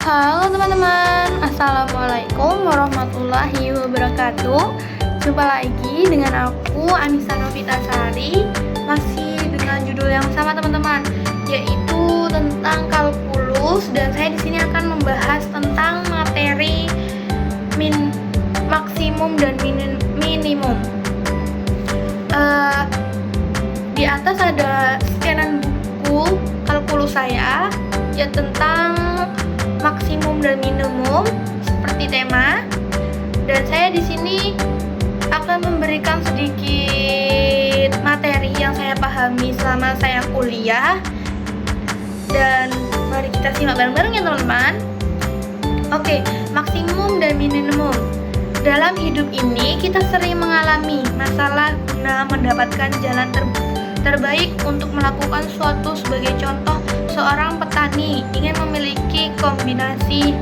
Halo teman-teman, Assalamualaikum warahmatullahi wabarakatuh. Jumpa lagi dengan aku Anissa Novitasari, masih dengan judul yang sama teman-teman, yaitu tentang kalkulus. Dan saya di sini akan membahas tentang materi maksimum dan minimum. Di atas ada scanan buku kalkulus saya, ya tentang maksimum dan minimum seperti tema. Dan saya di sini akan memberikan sedikit materi yang saya pahami selama saya kuliah. Dan mari kita simak bareng-bareng ya teman-teman. Oke, maksimum dan minimum. Dalam hidup ini kita sering mengalami masalah guna mendapatkan jalan terbaik untuk melakukan suatu. Sebagai contoh, seorang petani ingin memiliki kombinasi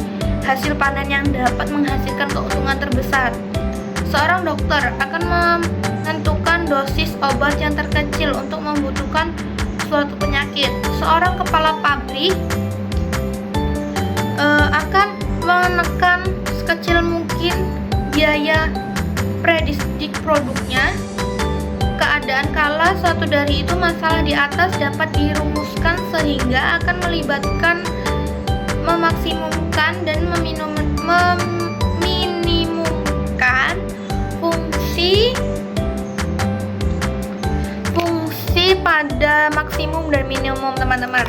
hasil panen yang dapat menghasilkan keuntungan terbesar. Seorang dokter akan menentukan dosis obat yang terkecil untuk membutuhkan suatu penyakit. Seorang kepala pabrik akan menekan sekecil mungkin biaya prediksi produknya. Keadaan kala suatu dari itu masalah di atas dapat dirumuskan sehingga akan melibatkan memaksimumkan dan meminimumkan fungsi pada maksimum dan minimum teman-teman.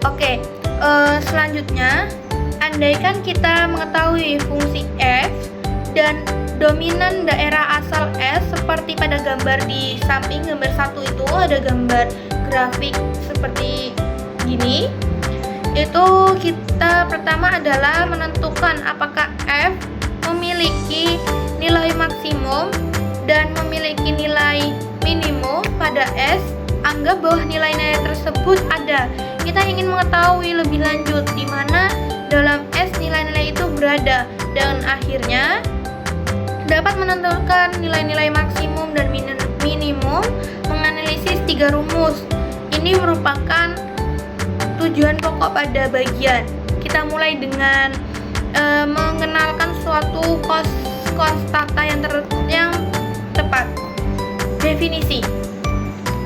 Oke, selanjutnya andaikan kita mengetahui fungsi f dan dominan daerah asal S seperti pada gambar di samping gambar 1 itu ada gambar grafik seperti gini. Itu kita pertama adalah menentukan apakah F memiliki nilai maksimum dan memiliki nilai minimum pada S. Anggap bahwa nilai-nilai tersebut ada. Kita ingin mengetahui lebih lanjut di mana dalam S nilai-nilai itu berada, dan akhirnya dapat menentukan nilai-nilai maksimum dan minimum menganalisis 3 rumus. Ini merupakan tujuan pokok pada bagian. Kita mulai dengan mengenalkan suatu konstanta yang tepat. Definisi.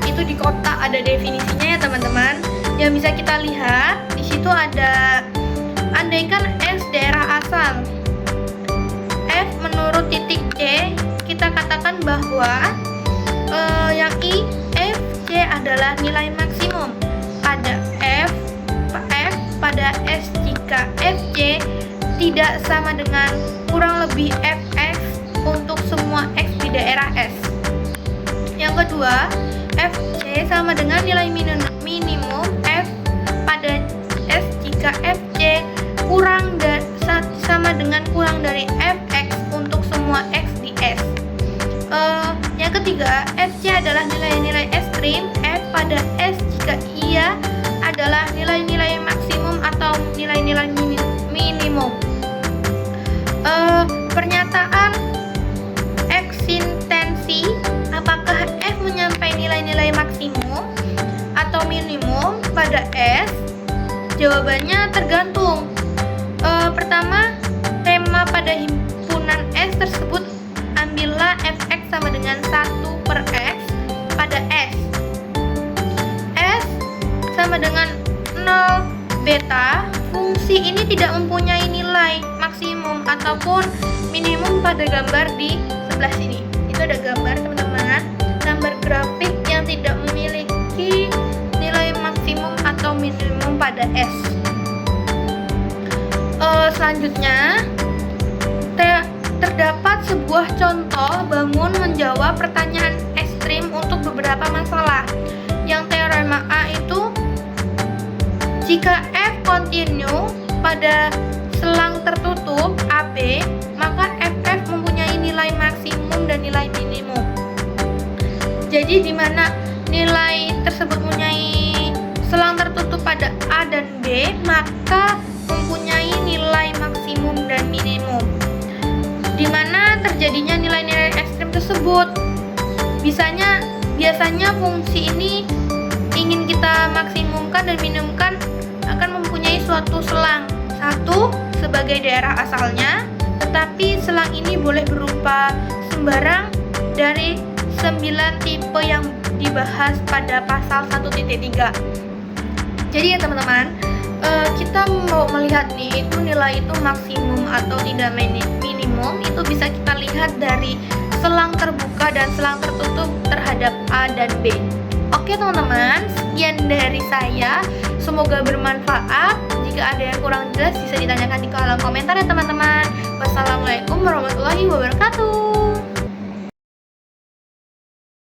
Itu di kotak ada definisinya ya teman-teman. Yang bisa kita lihat di situ ada andaikan S daerah asal F menurut titik C, kita katakan bahwa yang I, F, C adalah nilai maksimum pada F pada S jika FC tidak sama dengan kurang lebih Fx untuk semua X di daerah S. Yang kedua, Fc sama dengan nilai minimum F pada S jika Fc kurang dan sama dengan kurang dari Fx untuk semua X di S. Yang ketiga, Fc adalah nilai-nilai ekstrim F pada S jika ia adalah nilai-nilai maksimum atau nilai-nilai minimum. Pernyataan eksistensi, apakah F menyampai nilai-nilai maksimum atau minimum pada S? Jawabannya tergantung. Pertama, tema pada himpunan S tersebut ambillah Fx sama dengan 1 per X pada S. S sama dengan 0 beta. Fungsi ini tidak mempunyai nilai maksimum ataupun minimum pada gambar di sebelah sini. Itu ada gambar teman-teman, gambar grafik yang tidak memiliki nilai maksimum atau minimum pada S. Selanjutnya, terdapat sebuah contoh bangun menjawab pertanyaan ekstrim untuk beberapa masalah. Yang teorema A itu, jika F kontinu pada selang tertutup AB, maka FF mempunyai nilai maksimum dan nilai minimum. Jadi di mana nilai tersebut mempunyai selang tertutup pada A dan B, maka mempunyai nilai maksimum dan minimum. Di mana terjadinya nilai-nilai ekstrim tersebut. Biasanya fungsi ini ingin kita maksimumkan dan minimumkan akan mempunyai suatu selang. Satu sebagai daerah asalnya, tetapi selang ini boleh berupa sembarang dari 9 tipe yang dibahas pada pasal 1.3. Jadi ya teman-teman, kita mau melihat nih itu nilai itu maksimum atau tidak minimum, itu bisa kita lihat dari selang terbuka dan selang tertutup terhadap A dan B. Oke teman-teman, sekian dari saya, semoga bermanfaat. Jika ada yang kurang jelas bisa ditanyakan di kolom komentar ya teman-teman. Wassalamualaikum warahmatullahi wabarakatuh.